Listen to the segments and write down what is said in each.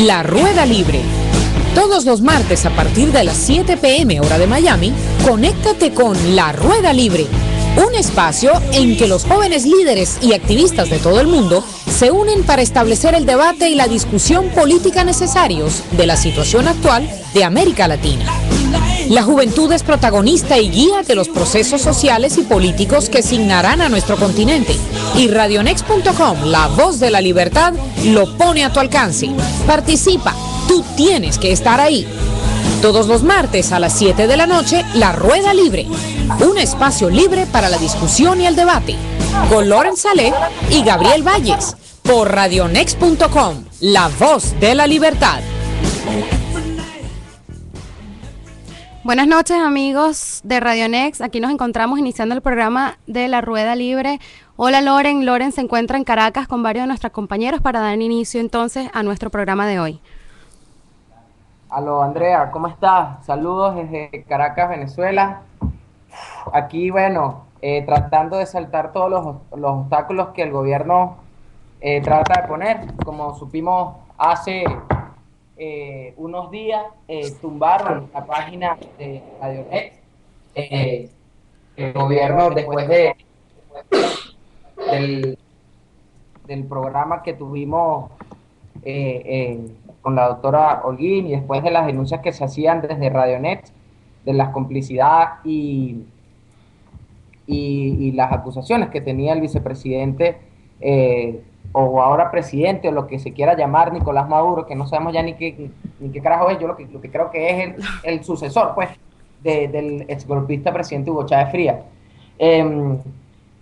La Rueda Libre. Todos los martes a partir de las 7 p.m. hora de Miami, conéctate con La Rueda Libre, un espacio en que los jóvenes líderes y activistas de todo el mundo se unen para establecer el debate y la discusión política necesarios de la situación actual de América Latina. La juventud es protagonista y guía de los procesos sociales y políticos que signarán a nuestro continente. Y Radionext.com, la voz de la libertad, lo pone a tu alcance. Participa, tú tienes que estar ahí. Todos los martes a las 7 de la noche, La Rueda Libre, un espacio libre para la discusión y el debate, con Loren Saleh y Gabriel Valles, por Radionext.com, la voz de la libertad. Buenas noches, amigos de Radio Next. Aquí nos encontramos iniciando el programa de La Rueda Libre. Hola, Loren. Loren se encuentra en Caracas con varios de nuestros compañeros para dar inicio entonces a nuestro programa de hoy. Aló, Andrea, ¿cómo estás? Saludos desde Caracas, Venezuela. Aquí, bueno, tratando de saltar todos los obstáculos que el gobierno trata de poner. Como supimos hace unos días, tumbaron la página de Radio Next. El gobierno, después del programa que tuvimos con la doctora Holguín, y después de las denuncias que se hacían desde Radionet, de las complicidades y las acusaciones que tenía el vicepresidente, o ahora presidente, o lo que se quiera llamar, Nicolás Maduro, que no sabemos ya ni qué carajo es. Yo lo que creo que es el sucesor, pues, del exgolpista presidente Hugo Chávez Frías.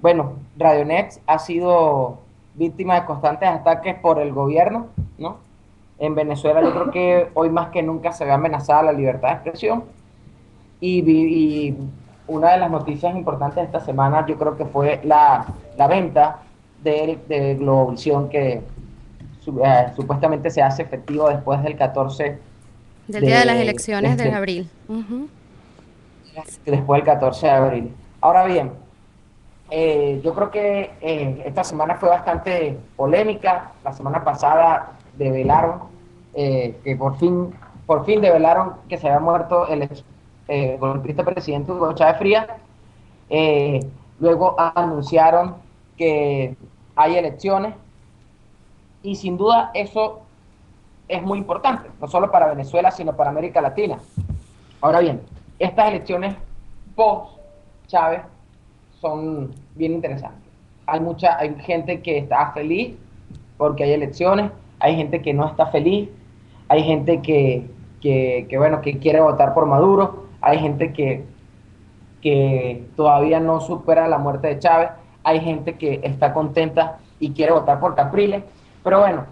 Bueno, Radionet ha sido víctima de constantes ataques por el gobierno, ¿no? En Venezuela yo creo que hoy más que nunca se ve amenazada la libertad de expresión, y una de las noticias importantes de esta semana yo creo que fue la venta de Globovisión, que supuestamente se hace efectivo después del 14 del día de las elecciones de abril. Después del 14 de abril. Ahora bien, yo creo que esta semana fue bastante polémica. La semana pasada develaron que por fin develaron que se había muerto el golpista presidente Hugo Chávez Frías. Luego anunciaron que hay elecciones, y sin duda eso es muy importante, no solo para Venezuela, sino para América Latina. Ahora bien, estas elecciones post Chávez son bien interesantes. Hay gente que está feliz porque hay elecciones, hay gente que no está feliz, hay gente que quiere votar por Maduro, hay gente que todavía no supera la muerte de Chávez, hay gente que está contenta y quiere votar por Capriles. Pero bueno,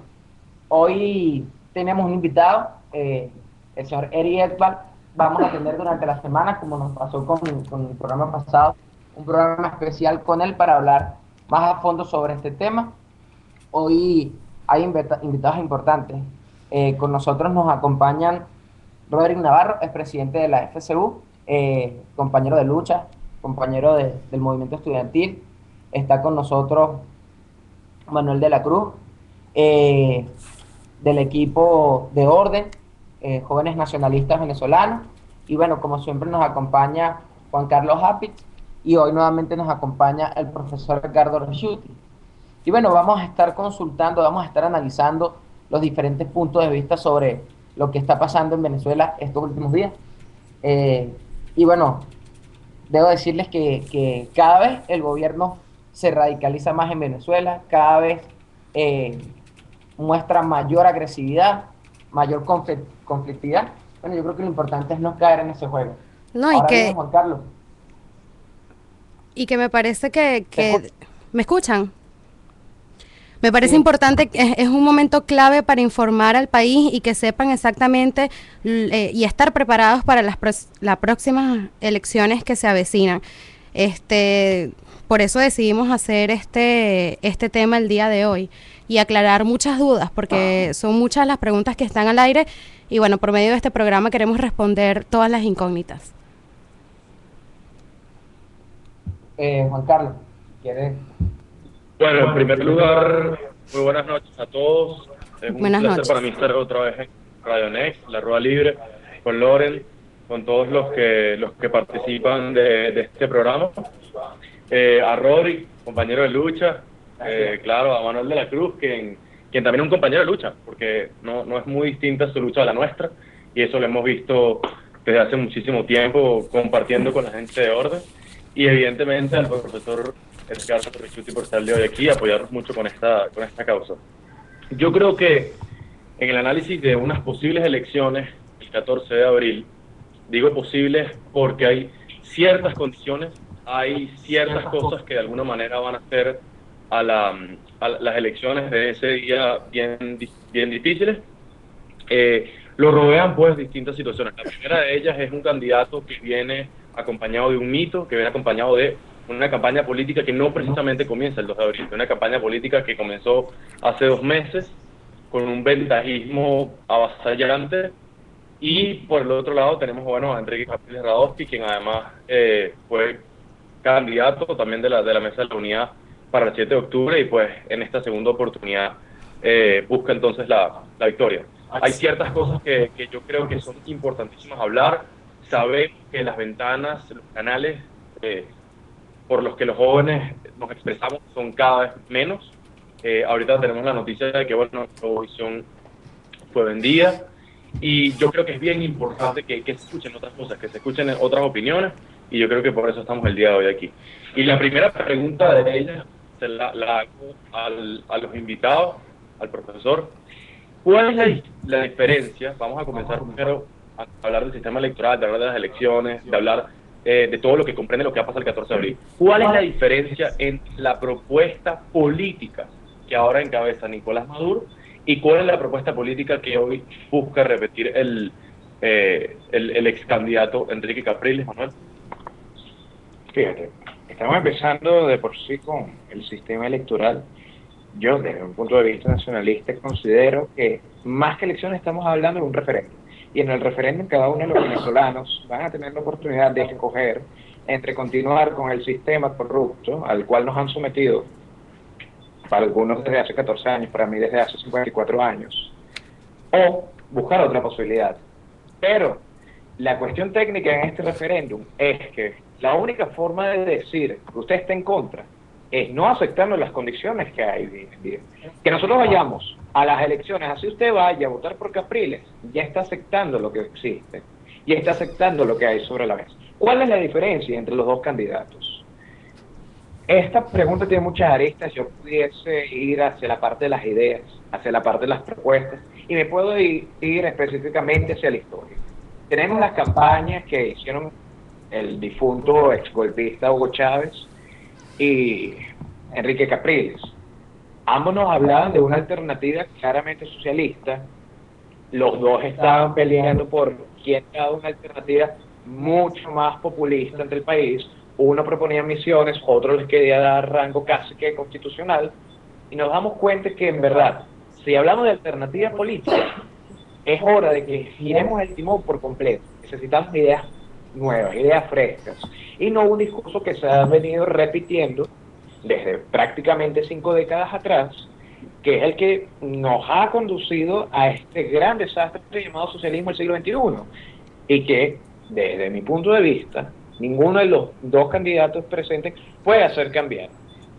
hoy tenemos un invitado, el señor Eric Ekvall. Vamos a tener durante la semana, como nos pasó con el programa pasado, un programa especial con él para hablar más a fondo sobre este tema. Hoy hay invitados importantes. Con nosotros nos acompañan Roderick Navarro, es presidente de la FCU, compañero de lucha, compañero del movimiento estudiantil. Está con nosotros Manuel de la Cruz, del equipo de Orden, Jóvenes Nacionalistas Venezolanos. Y bueno, como siempre nos acompaña Juan Carlos Apitz, y hoy nuevamente nos acompaña el profesor Ricardo Resciuti. Y bueno, vamos a estar consultando, vamos a estar analizando los diferentes puntos de vista sobre lo que está pasando en Venezuela estos últimos días. Y bueno, debo decirles que cada vez el gobierno se radicaliza más en Venezuela, cada vez muestra mayor agresividad, mayor conflictividad. Bueno, yo creo que lo importante es no caer en ese juego. No, Ahora bien, Juan Carlos. Y que me parece que ¿me escuchan? Me parece importante, es un momento clave para informar al país y que sepan exactamente y estar preparados para las próximas elecciones que se avecinan. Por eso decidimos hacer este tema el día de hoy y aclarar muchas dudas, porque son muchas las preguntas que están al aire, y bueno, por medio de este programa queremos responder todas las incógnitas. Juan Carlos, ¿quieres? Bueno, en primer lugar, muy buenas noches a todos. Es un Buenas placer noches. para mí estar otra vez en Radio Next, La Rueda Libre, con Loren, con todos los que participan de este programa. A Rodri, compañero de lucha, claro, a Manuel de la Cruz, quien también es un compañero de lucha, porque no es muy distinta su lucha a la nuestra, y eso lo hemos visto desde hace muchísimo tiempo compartiendo con la gente de Orden, y evidentemente al profesor Edgardo Richuti por estar de hoy aquí y apoyarnos mucho con esta causa. Yo creo que en el análisis de unas posibles elecciones el 14 de abril, digo posibles porque hay ciertas condiciones, hay ciertas cosas que de alguna manera van a hacer a las elecciones de ese día bien difíciles. Lo rodean pues distintas situaciones. La primera de ellas es un candidato que viene acompañado de un mito, que viene acompañado de una campaña política que no precisamente comienza el 2 de abril, una campaña política que comenzó hace 2 meses con un ventajismo avasallante. Y por el otro lado tenemos a Enrique Capriles Radowski, quien además fue candidato también de la Mesa de la Unidad para el 7 de octubre y pues en esta segunda oportunidad busca entonces la victoria. Hay ciertas cosas que yo creo que son importantísimas hablar. Sabemos que las ventanas, los canales por los que los jóvenes nos expresamos son cada vez menos. Ahorita tenemos la noticia de que Provisión fue vendida. Y yo creo que es bien importante que se escuchen otras cosas, que se escuchen otras opiniones, y yo creo que por eso estamos el día de hoy aquí. Y la primera pregunta de ella se la hago a los invitados, al profesor. ¿Cuál es la diferencia? Vamos a comenzar primero a hablar del sistema electoral, de hablar de las elecciones, de hablar de todo lo que comprende lo que va a pasar el 14 de abril. ¿Cuál es la diferencia entre la propuesta política que ahora encabeza Nicolás Maduro y cuál es la propuesta política que hoy busca repetir el ex candidato Enrique Capriles, Manuel? Fíjate, estamos empezando de por sí con el sistema electoral. Yo, desde un punto de vista nacionalista, considero que más que elecciones estamos hablando de un referéndum. Y en el referéndum cada uno de los venezolanos van a tener la oportunidad de escoger entre continuar con el sistema corrupto al cual nos han sometido, para algunos desde hace 14 años, para mí desde hace 54 años, o buscar otra posibilidad. Pero la cuestión técnica en este referéndum es que la única forma de decir que usted está en contra es no aceptando las condiciones que hay. Que nosotros vayamos a las elecciones, así usted vaya a votar por Capriles, ya está aceptando lo que existe, y está aceptando lo que hay sobre la mesa. ¿Cuál es la diferencia entre los dos candidatos? Esta pregunta tiene muchas aristas. Yo pudiese ir hacia la parte de las ideas, hacia la parte de las propuestas, y me puedo ir específicamente hacia la historia. Tenemos las campañas que hicieron el difunto exgolpista Hugo Chávez y Enrique Capriles. Ambos nos hablaban de una alternativa claramente socialista. Los dos estaban peleando por quién daba una alternativa mucho más populista entre el país. Uno proponía misiones, otro les quería dar rango casi que constitucional, y nos damos cuenta que en verdad, si hablamos de alternativa política, es hora de que giremos el timón por completo. Necesitamos ideas nuevas, ideas frescas, y no un discurso que se ha venido repitiendo desde prácticamente 5 décadas atrás, que es el que nos ha conducido a este gran desastre llamado socialismo del siglo XXI, y que, desde mi punto de vista, ninguno de los dos candidatos presentes puede hacer cambiar.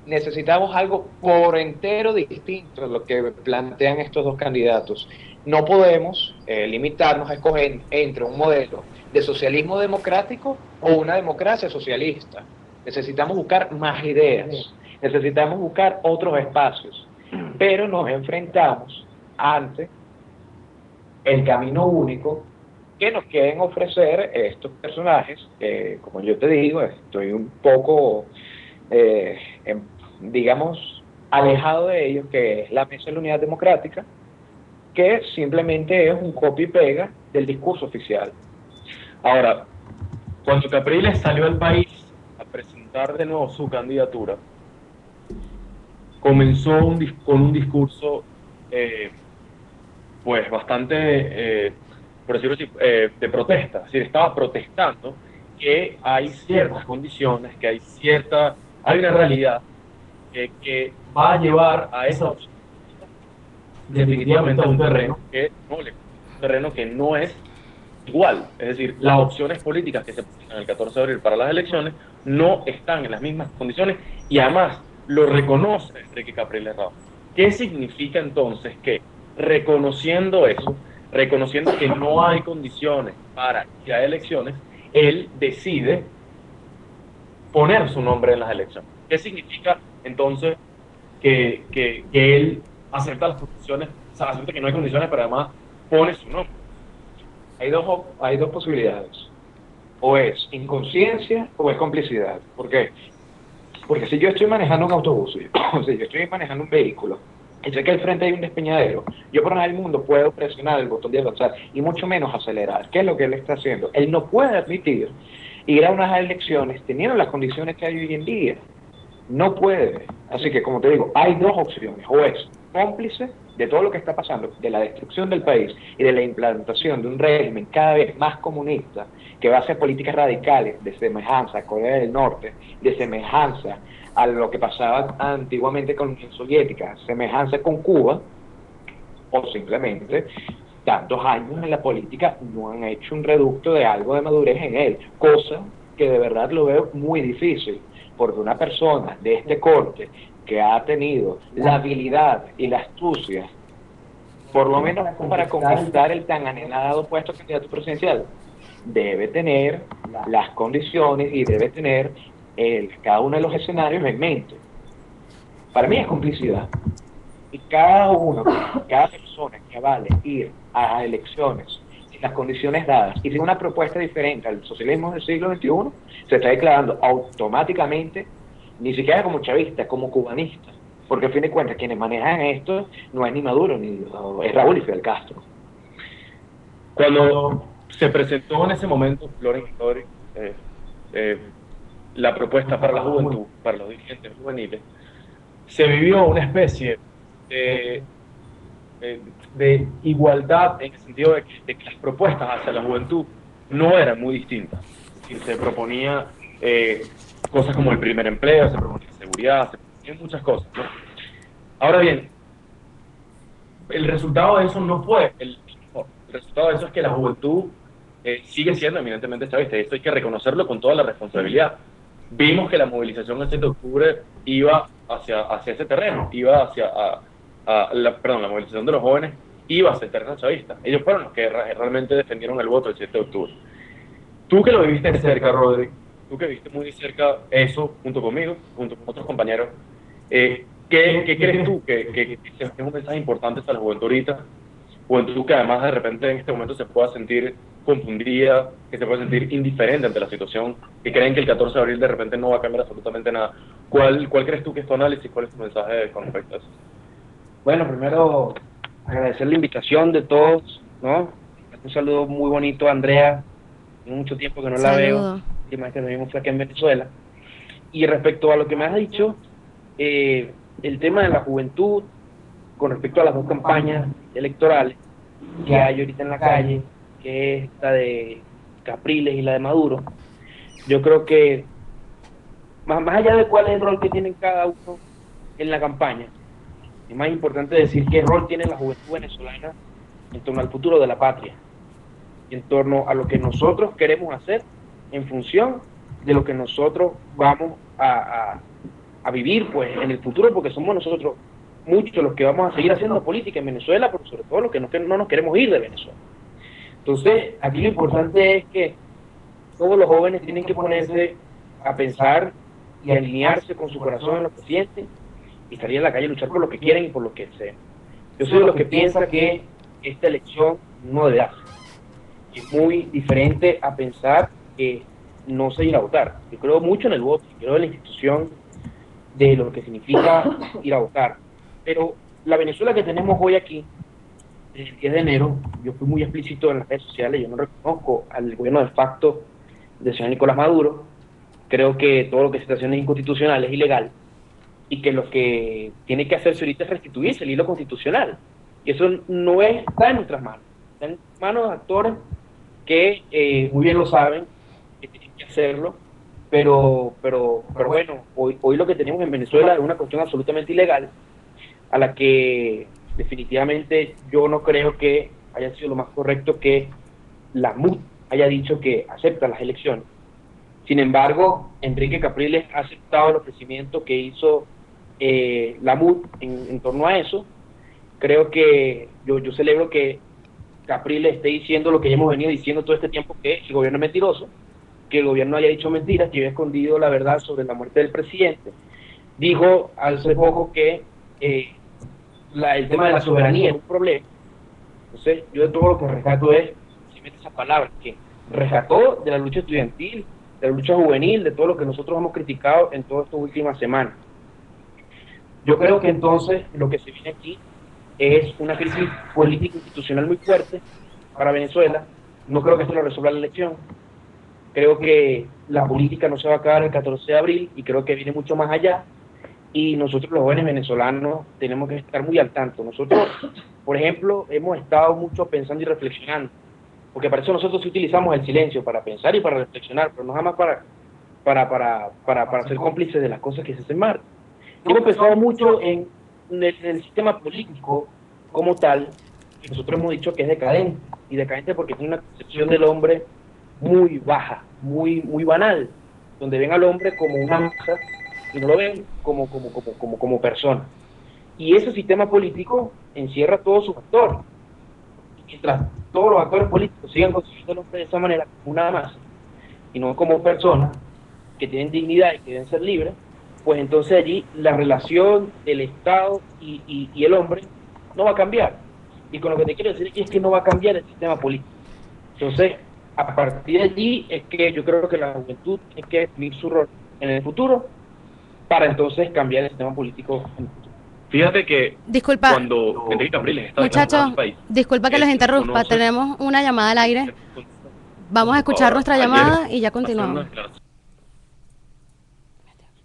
Necesitamos algo por entero distinto a lo que plantean estos dos candidatos. No podemos limitarnos a escoger entre un modelo de socialismo democrático o una democracia socialista. Necesitamos buscar más ideas, necesitamos buscar otros espacios, pero nos enfrentamos ante el camino único que nos quieren ofrecer estos personajes. Como yo te digo, estoy un poco, digamos, alejado de ellos, que es la Mesa de la Unidad Democrática, que simplemente es un copia y pega del discurso oficial. Ahora, cuando Capriles salió al país a presentar de nuevo su candidatura, comenzó con un discurso pues bastante, por decirlo así, de protesta. Es decir, estaba protestando que hay ciertas condiciones, que hay una realidad que va a llevar a esa opción definitivamente a un terreno que no le un terreno que no es igual. Es decir, las opciones políticas que se presentan el 14 de abril para las elecciones no están en las mismas condiciones y además lo reconoce Enrique Capriles Ramos. ¿Qué significa entonces que, reconociendo eso, reconociendo que no hay condiciones para que haya elecciones, él decide poner su nombre en las elecciones? ¿Qué significa entonces que él acepta las condiciones, o sea, acepta que no hay condiciones, pero además pone su nombre? Hay dos posibilidades. O es inconsciencia o es complicidad. ¿Por qué? Porque si yo estoy manejando un autobús, o si yo estoy manejando un vehículo, y sé que al frente hay un despeñadero, yo por nada del mundo puedo presionar el botón de avanzar y mucho menos acelerar. ¿Qué es lo que él está haciendo? Él no puede admitir ir a unas elecciones teniendo las condiciones que hay hoy en día. No puede. Así que, como te digo, hay dos opciones. O es cómplice de todo lo que está pasando, de la destrucción del país y de la implantación de un régimen cada vez más comunista, que va a hacer políticas radicales de semejanza a Corea del Norte, de semejanza a lo que pasaba antiguamente con la Unión Soviética, semejanza con Cuba, o simplemente tantos años en la política no han hecho un reducto de algo de madurez en él, cosa que de verdad lo veo muy difícil, porque una persona de este corte que ha tenido la habilidad y la astucia, por lo menos para conquistar el tan anhelado puesto de candidato presidencial, debe tener las condiciones y debe tener cada uno de los escenarios en mente. Para mí es complicidad. Y cada persona que vale ir a elecciones sin las condiciones dadas y sin una propuesta diferente al socialismo del siglo XXI, se está declarando automáticamente, ni siquiera como chavista, como cubanista. Porque a fin de cuentas, quienes manejan esto no es ni Maduro, ni es Raúl y Fidel Castro. Cuando se presentó en ese momento, Loren la propuesta para la juventud, para los dirigentes juveniles, se vivió una especie de igualdad en el sentido de que las propuestas hacia la juventud no eran muy distintas. Es decir, se proponía cosas como el primer empleo, se proponía seguridad, se proponían muchas cosas, ¿no? Ahora bien, el resultado de eso no fue el mejor. El resultado de eso es que la juventud sigue siendo eminentemente chavista, y esto hay que reconocerlo con toda la responsabilidad. Vimos que la movilización el 7 de octubre iba hacia ese terreno, iba hacia la movilización de los jóvenes iba hacia el terreno chavista. Ellos fueron los que realmente defendieron el voto el 7 de octubre. Tú que lo viviste de cerca, Rodri, tú que viste muy de cerca eso, junto conmigo, junto con otros compañeros, ¿qué crees tú que es un mensaje importante para la juventud ahorita? Juventud que además de repente en este momento se pueda sentir confundida, que se pueda sentir indiferente ante la situación, que creen que el 14 de abril de repente no va a cambiar absolutamente nada. ¿Cuál crees tú que es tu análisis? ¿Cuál es tu mensaje con respecto a eso? Bueno, primero agradecer la invitación de todos, ¿no? Un saludo muy bonito a Andrea, hace mucho tiempo que no la veo, la última vez que nos vimos fue aquí en Venezuela. Y respecto a lo que me has dicho, el tema de la juventud, con respecto a las dos campañas electorales que hay ahorita en la calle, que es la de Capriles y la de Maduro, yo creo que más allá de cuál es el rol que tienen cada uno en la campaña, es más importante decir qué rol tiene la juventud venezolana en torno al futuro de la patria, en torno a lo que nosotros queremos hacer en función de lo que nosotros vamos a vivir pues en el futuro, porque somos nosotros muchos los que vamos a seguir haciendo política en Venezuela, pero sobre todo los que no nos queremos ir de Venezuela. Entonces, aquí lo importante es que todos los jóvenes tienen que ponerse a pensar y alinearse con su corazón en lo que sienten y salir a la calle a luchar por lo que quieren y por lo que desean. Yo soy de los que piensa que esta elección no debe darse. Es muy diferente a pensar que no se irá a votar. Yo creo mucho en el voto, creo en la institución de lo que significa ir a votar. Pero la Venezuela que tenemos hoy aquí, desde el 10 de enero, yo fui muy explícito en las redes sociales, yo no reconozco al gobierno de facto del señor Nicolás Maduro, creo que todo lo que se está haciendo es inconstitucional, es ilegal, y que lo que tiene que hacerse ahorita es restituirse el hilo constitucional, y eso no está en nuestras manos, está en manos de actores que muy bien lo saben, que tienen que hacerlo, pero bueno, hoy lo que tenemos en Venezuela es una cuestión absolutamente ilegal, a la que definitivamente yo no creo que haya sido lo más correcto que la MUD haya dicho que acepta las elecciones. Sin embargo, Enrique Capriles ha aceptado el ofrecimiento que hizo la MUD en torno a eso. Creo que yo celebro que Capriles esté diciendo lo que ya hemos venido diciendo todo este tiempo, que el gobierno es mentiroso, que el gobierno haya dicho mentiras, que haya escondido la verdad sobre la muerte del presidente. Dijo hace poco que el tema de la soberanía es un problema. Entonces, yo de todo lo que rescato es simplemente esas palabras, que rescató de la lucha estudiantil, de la lucha juvenil, de todo lo que nosotros hemos criticado en todas estas últimas semanas. Yo creo que entonces lo que se viene aquí es una crisis política institucional muy fuerte para Venezuela. No creo que esto lo resuelva la elección. Creo que la política no se va a acabar el 14 de abril y creo que viene mucho más allá. Y nosotros los jóvenes venezolanos tenemos que estar muy al tanto. Nosotros, por ejemplo, hemos estado mucho pensando y reflexionando, porque para eso nosotros sí utilizamos el silencio, para pensar y para reflexionar, pero no jamás para ser cómplices de las cosas que se hacen mal. Hemos pensado mucho en el sistema político como tal, que nosotros hemos dicho que es decadente, y decadente porque tiene una concepción del hombre muy baja, muy banal, donde ven al hombre como una masa y no lo ven como persona. Y ese sistema político encierra todos sus actores. Y mientras todos los actores políticos sigan considerando al hombre de esa manera, como una masa, y no como personas que tienen dignidad y que deben ser libres, pues entonces allí la relación del Estado y el hombre no va a cambiar. Y con lo que te quiero decir es que no va a cambiar el sistema político. Entonces, a partir de allí es que yo creo que la juventud tiene que definir su rol en el futuro para entonces cambiar el sistema político en el futuro. Fíjate que Disculpa, cuando Enrique Capriles está muchachos, en país, disculpa que los interrumpa, tenemos una llamada al aire. Vamos a escuchar nuestra llamada y ya continuamos.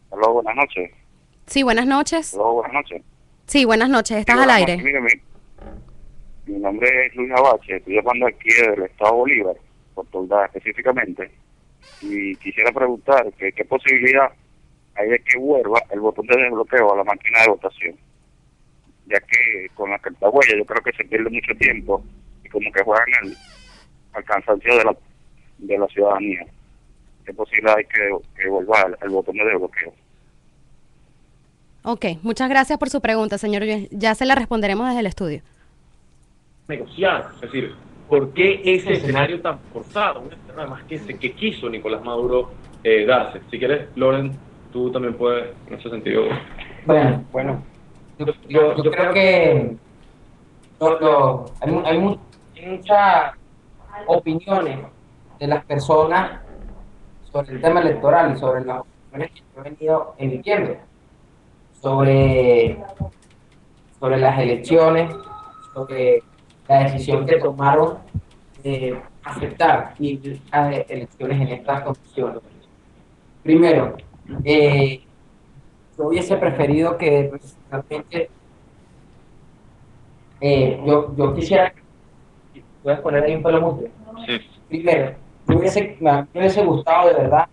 Hola, buenas noches. Sí, buenas noches. Hola, buenas noches. Sí, buenas noches, estás Sí, al buenas aire. noches. Mire, mi nombre es Luis Abache, estoy llamando aquí del Estado Bolívar, por Toldada específicamente, y quisiera preguntar qué posibilidad hay de que vuelva el botón de desbloqueo a la máquina de votación, ya que con la cartahuella yo creo que se pierde mucho tiempo y como que juegan al cansancio de la ciudadanía. ¿Qué posibilidad hay que vuelva el botón de desbloqueo? Ok, muchas gracias por su pregunta, señor. Ya se la responderemos desde el estudio. Negociar, es decir, ¿por qué ese escenario tan forzado? Un escenario además que quiso Nicolás Maduro darse. Si quieres, Loren, tú también puedes, en ese sentido. Bueno, yo creo que hay muchas opiniones de las personas sobre el tema electoral y sobre las opiniones que han venido emitiendo sobre las elecciones, sobre la decisión que tomaron de aceptar ir a elecciones en estas condiciones. Primero, yo hubiese preferido que realmente yo quisiera, ¿puedes poner ahí un pelo mute? Sí. Primero, me hubiese gustado de verdad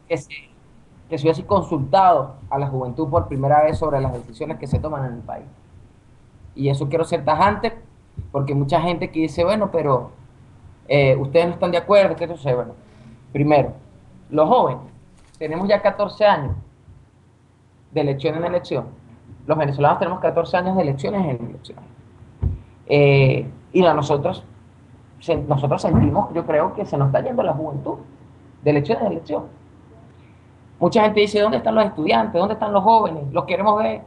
que se hubiese consultado a la juventud por primera vez sobre las decisiones que se toman en el país. Y eso quiero ser tajante, porque mucha gente que dice, bueno, pero ustedes no están de acuerdo, ¿qué sucede? Bueno, primero, los jóvenes, tenemos ya 14 años de elección en elección. Los venezolanos tenemos 14 años de elecciones en elecciones. Y nosotros sentimos, yo creo que se nos está yendo la juventud de elección en elección. Mucha gente dice, ¿dónde están los estudiantes? ¿Dónde están los jóvenes? Los queremos ver.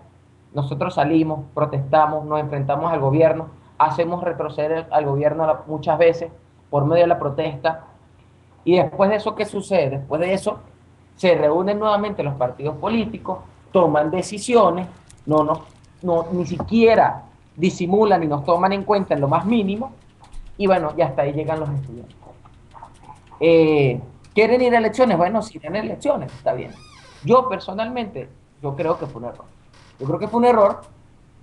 Nosotros salimos, protestamos, nos enfrentamos al gobierno, hacemos retroceder al gobierno muchas veces por medio de la protesta. Y después de eso, ¿qué sucede? Después de eso, se reúnen nuevamente los partidos políticos, toman decisiones, ni siquiera disimulan ni nos toman en cuenta en lo más mínimo, y bueno, y hasta ahí llegan los estudiantes. ¿Quieren ir a elecciones? Bueno, si irán a elecciones, está bien. Yo personalmente, yo creo que fue un error. Yo creo que fue un error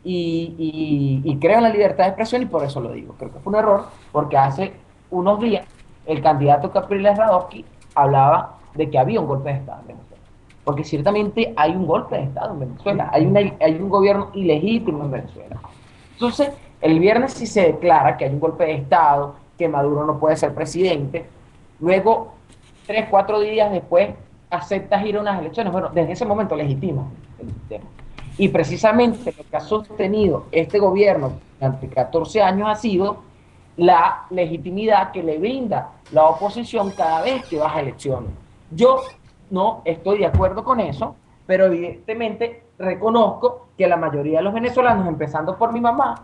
y creo en la libertad de expresión y por eso lo digo. Creo que fue un error porque hace unos días el candidato Capriles Radowski hablaba de que había un golpe de Estado en Venezuela. Porque ciertamente hay un golpe de Estado en Venezuela. Hay un gobierno ilegítimo en Venezuela. Entonces, el viernes sí se declara que hay un golpe de Estado, que Maduro no puede ser presidente. Luego, 3, 4 días después, aceptas ir a unas elecciones. Bueno, desde ese momento legitima el sistema. Y precisamente lo que ha sostenido este gobierno durante 14 años ha sido la legitimidad que le brinda la oposición cada vez que vas a elecciones. Yo no estoy de acuerdo con eso, pero evidentemente reconozco que la mayoría de los venezolanos, empezando por mi mamá,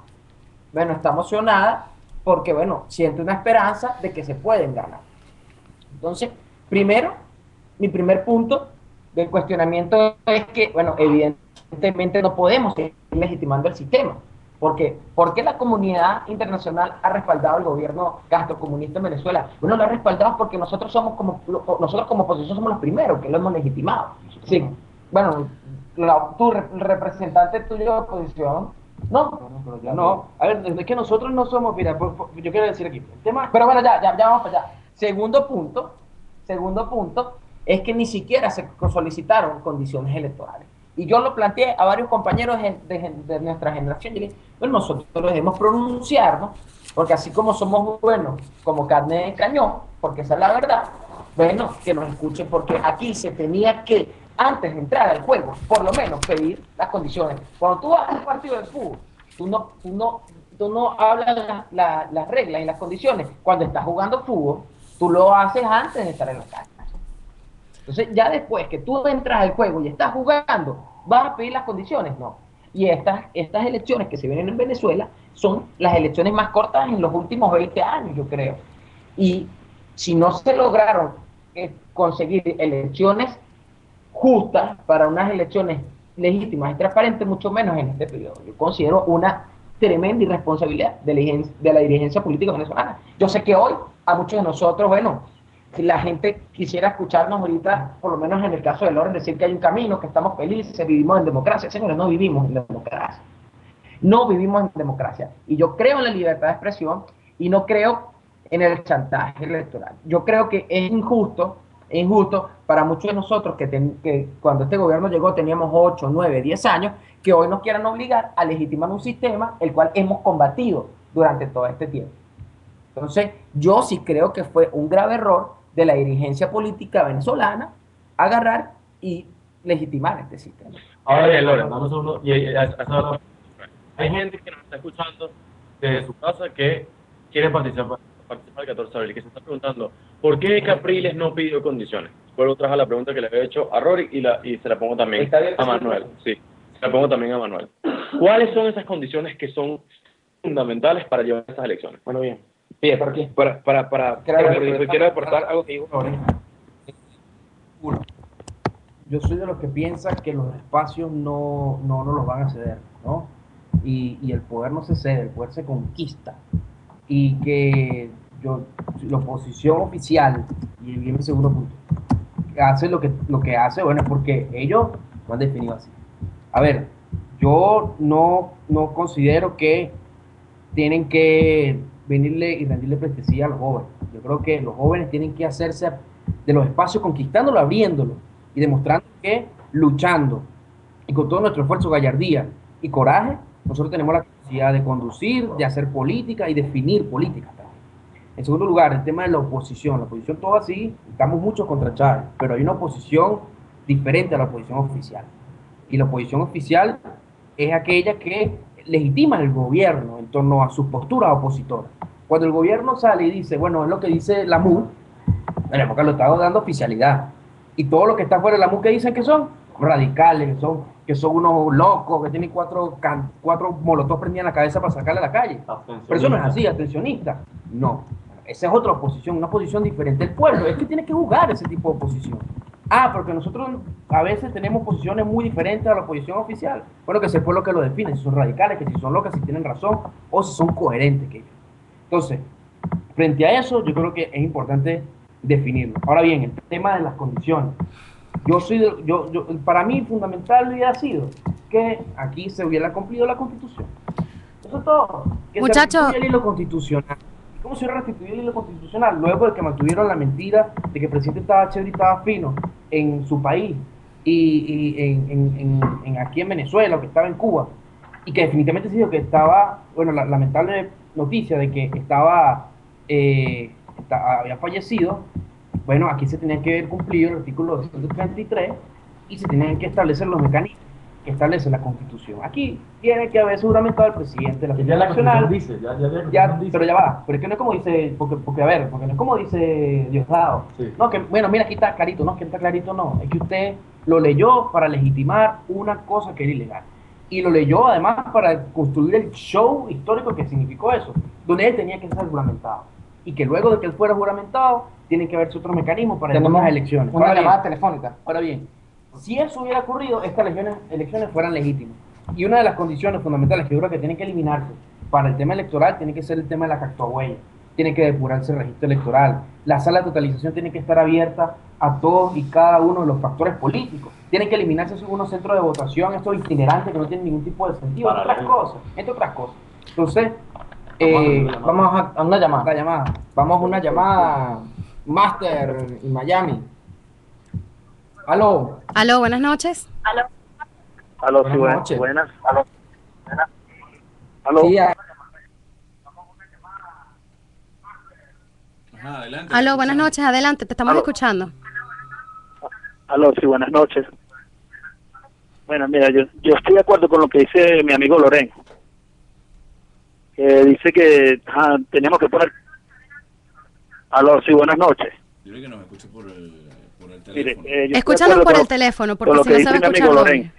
bueno, está emocionada porque, bueno, siente una esperanza de que se pueden ganar. Entonces, primero, mi primer punto del cuestionamiento es que, bueno, evidentemente no podemos seguir legitimando el sistema. ¿Por qué la comunidad internacional ha respaldado al gobierno gastrocomunista en Venezuela? Bueno, lo ha respaldado porque nosotros como oposición somos los primeros que lo hemos legitimado. Sí, bueno, tu representante tuyo de oposición, no. No, a ver, es que nosotros no somos, mira, yo quiero decir aquí, el tema... Pero bueno, ya vamos para allá. Segundo punto, es que ni siquiera se solicitaron condiciones electorales. Y yo lo planteé a varios compañeros de nuestra generación. Y dije, bueno, nosotros debemos pronunciarnos, porque así como somos buenos como carne de cañón, porque esa es la verdad, bueno, que nos escuchen, porque aquí se tenía que, antes de entrar al juego, por lo menos pedir las condiciones. Cuando tú vas a un partido de fútbol, tú no hablas las reglas y las condiciones. Cuando estás jugando fútbol, tú lo haces antes de estar en la calle. Entonces, ya después que tú entras al juego y estás jugando, ¿vas a pedir las condiciones? No. Y estas elecciones que se vienen en Venezuela son las elecciones más cortas en los últimos 20 años, yo creo. Y si no se lograron conseguir elecciones justas para unas elecciones legítimas y transparentes, mucho menos en este periodo. Yo considero una tremenda irresponsabilidad de la dirigencia política venezolana. Yo sé que hoy a muchos de nosotros, bueno, si la gente quisiera escucharnos ahorita, por lo menos en el caso de Loren, decir que hay un camino, que estamos felices, vivimos en democracia. Señores, no vivimos en democracia. No vivimos en democracia. Y yo creo en la libertad de expresión y no creo en el chantaje electoral. Yo creo que es injusto para muchos de nosotros que cuando este gobierno llegó teníamos 8, 9, 10 años, que hoy nos quieran obligar a legitimar un sistema el cual hemos combatido durante todo este tiempo. Entonces, yo sí creo que fue un grave error de la dirigencia política venezolana agarrar y legitimar este sistema. Ahora bien, Loren, vamos a uno, hay gente que nos está escuchando desde su casa que quiere participar el 14 de abril, y que se está preguntando ¿por qué Capriles no pidió condiciones? Vuelvo otra vez a la pregunta que le había hecho a Rory y se la pongo también a Manuel. Sí, se la pongo también a Manuel. ¿Cuáles son esas condiciones que son fundamentales para llevar estas elecciones? Bueno, bien. Bien, ¿por qué? Quiero aportar algo que digo. Uno, yo soy de los que piensa que los espacios no nos los van a ceder, ¿no? Y el poder no se cede, el poder se conquista. Y que la oposición oficial, y viene el segundo punto, hace lo que hace, bueno, es porque ellos lo han definido así. A ver, yo no considero que tienen que venirle y rendirle pleitesía a los jóvenes. Yo creo que los jóvenes tienen que hacerse de los espacios, conquistándolo, abriéndolo y demostrando que luchando y con todo nuestro esfuerzo, gallardía y coraje, nosotros tenemos la capacidad de conducir, de hacer política y definir política también. En segundo lugar, el tema de la oposición todo así, estamos muchos contra Chávez, pero hay una oposición diferente a la oposición oficial. Y la oposición oficial es aquella que legitima el gobierno en torno a sus posturas opositoras. Cuando el gobierno sale y dice, bueno, es lo que dice la MUD, tenemos que lo está dando oficialidad. Y todo lo que está fuera de la MUD, que dicen que son radicales, que son unos locos, que tienen cuatro molotov prendidos en la cabeza para sacarle a la calle. Pero eso no es así, atencionista. No, esa es otra oposición, una oposición diferente. El pueblo es que tiene que jugar ese tipo de oposición. Porque nosotros a veces tenemos posiciones muy diferentes a la oposición oficial. Bueno, que es el pueblo que lo define, si son radicales, que si son locas, si tienen razón, o si son coherentes que ellos. Entonces, frente a eso, yo creo que es importante definirlo. Ahora bien, el tema de las condiciones. Para mí, fundamental hubiera sido que aquí se hubiera cumplido la Constitución. Eso es todo. Que Muchacho, se restituya el hilo constitucional. ¿Cómo se hubiera restituido el hilo constitucional? Luego de que mantuvieron la mentira de que el presidente estaba chévere y estaba fino en su país y aquí en Venezuela, o que estaba en Cuba, y que definitivamente se dijo que estaba, bueno, la lamentable noticia de que había fallecido. Bueno, aquí se tenía que ver cumplido el artículo 233 y se tenían que establecer los mecanismos que establece la Constitución. Aquí tiene que haber juramentado el presidente de la Asamblea Nacional. Pero ya va, pero es que no es como dice, porque no es como dice Diosdado. Sí. No, que bueno, mira, aquí está clarito, no, que está clarito, no. Es que usted lo leyó para legitimar una cosa que era ilegal. Y lo leyó además para construir el show histórico que significó eso, donde él tenía que ser juramentado. Y que luego de que él fuera juramentado, tienen que haberse otros mecanismos para las elecciones. Una llamada telefónica. Ahora bien, si eso hubiera ocurrido, estas elecciones fueran legítimas. Y una de las condiciones fundamentales que yo creo que tienen que eliminarse para el tema electoral tiene que ser el tema de la cactuagüeya. Tiene que depurarse el registro electoral. La sala de totalización tiene que estar abierta a todos y cada uno de los factores políticos. Tienen que eliminarse algunos centros de votación, estos itinerantes que no tienen ningún tipo de sentido, entre otras cosas. Entonces, vamos a una llamada. Vamos a una llamada Master en Miami. Aló. Aló, buenas noches. Aló, sí, buenas. Aló. Sí, adelante. Aló, buenas noches, adelante, te estamos escuchando. Aló, sí, buenas noches. Bueno, mira, yo estoy de acuerdo con lo que dice mi amigo Loren, que dice que teníamos que poner... Aló, sí, buenas noches. Dile que nos escuche por el teléfono. Mire, escúchanos por el teléfono, porque si no se va a escuchar doble.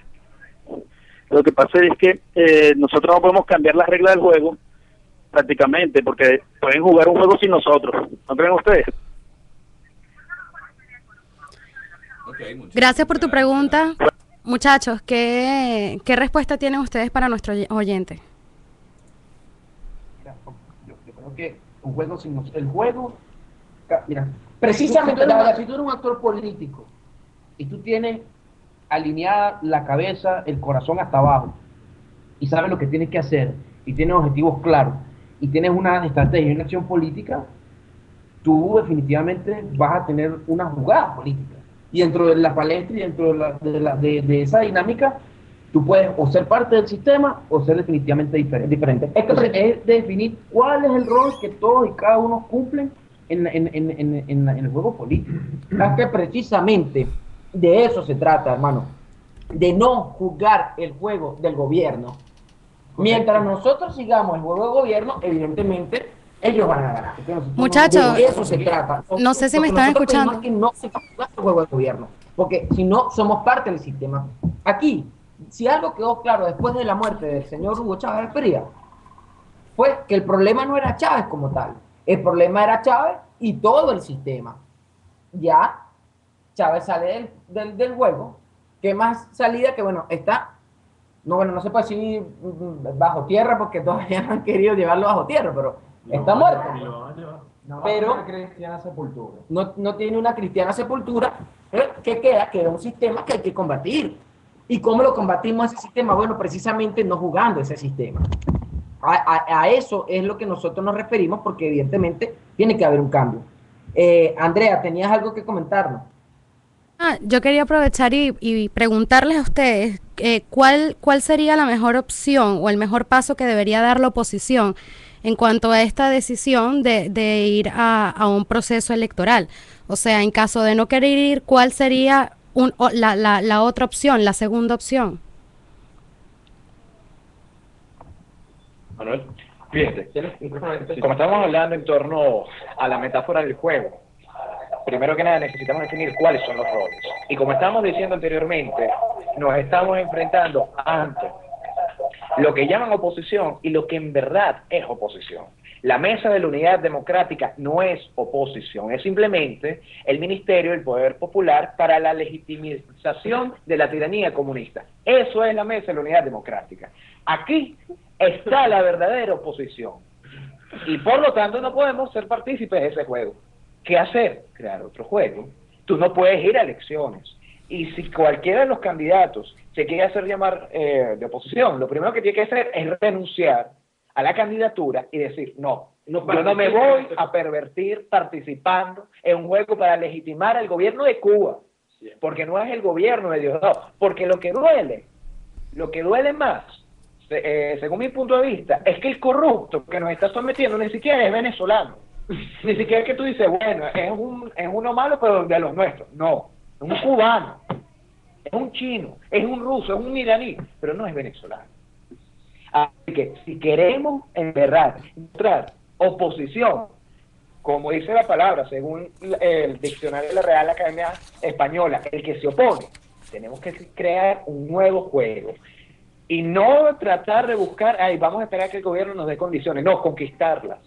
Lo que pasa es que nosotros no podemos cambiar las reglas del juego prácticamente, porque pueden jugar un juego sin nosotros. ¿No creen ustedes? Okay, gracias por tu pregunta. Muchachos, ¿qué respuesta tienen ustedes para nuestro oyente? Yo creo que un juego sin nosotros... El juego... Mira, precisamente, si tú eres un actor político y tú tienes alineada la cabeza, el corazón hasta abajo y sabes lo que tienes que hacer y tienes objetivos claros y tienes una estrategia y una acción política, tú definitivamente vas a tener una jugada política. Y dentro de la palestra y dentro de esa dinámica, tú puedes o ser parte del sistema o ser definitivamente diferente. Entonces, es definir cuál es el rol que todos y cada uno cumplen en el juego político. Es que precisamente de eso se trata, hermano, de no juzgar el juego del gobierno. Mientras nosotros sigamos el juego del gobierno, evidentemente ellos van a ganar. Muchachos, de eso se trata. No sé si me están escuchando. Que no se juega el juego del gobierno, porque si no somos parte del sistema. Aquí, si algo quedó claro después de la muerte del señor Hugo Chávez Frías, fue que el problema no era Chávez como tal. El problema era Chávez y todo el sistema. Ya Chávez sale del juego. ¿Qué más salida que, bueno, está? No se puede decir bajo tierra porque todavía no han querido llevarlo bajo tierra, pero está muerto. Pero no tiene una cristiana sepultura. ¿Qué queda? Queda un sistema que hay que combatir. ¿Y cómo lo combatimos ese sistema? Bueno, precisamente no jugando ese sistema. A eso es lo que nosotros nos referimos, porque evidentemente tiene que haber un cambio. Andrea, ¿tenías algo que comentarnos? Yo quería aprovechar y preguntarles a ustedes cuál sería la mejor opción o el mejor paso que debería dar la oposición en cuanto a esta decisión de ir a un proceso electoral. O sea, en caso de no querer ir, ¿cuál sería la otra opción, la segunda opción? Manuel, fíjate, como estamos hablando en torno a la metáfora del juego, primero que nada necesitamos definir cuáles son los roles. Y como estábamos diciendo anteriormente, nos estamos enfrentando ante lo que llaman oposición y lo que en verdad es oposición. La Mesa de la Unidad Democrática no es oposición, es simplemente el Ministerio del Poder Popular para la legitimización de la tiranía comunista. Eso es la Mesa de la Unidad Democrática. Aquí está la verdadera oposición. Y por lo tanto no podemos ser partícipes de ese juego. ¿Qué hacer? Crear otro juego. Tú no puedes ir a elecciones. Y si cualquiera de los candidatos se quiere hacer llamar de oposición, lo primero que tiene que hacer es renunciar a la candidatura y decir, yo no me voy a pervertir participando en un juego para legitimar al gobierno de Cuba, porque no es el gobierno de Diosdado, porque lo que duele más según mi punto de vista, es que el corrupto que nos está sometiendo ni siquiera es venezolano. Ni siquiera es que tú dices, bueno, es uno malo, pero de los nuestros. No, es un cubano, es un chino, es un ruso, es un iraní, pero no es venezolano. Así que si queremos en verdad encontrar oposición, como dice la palabra, según el diccionario de la Real Academia Española, el que se opone, tenemos que crear un nuevo juego. Y no tratar de buscar, ay, vamos a esperar que el gobierno nos dé condiciones, no, conquistarlas.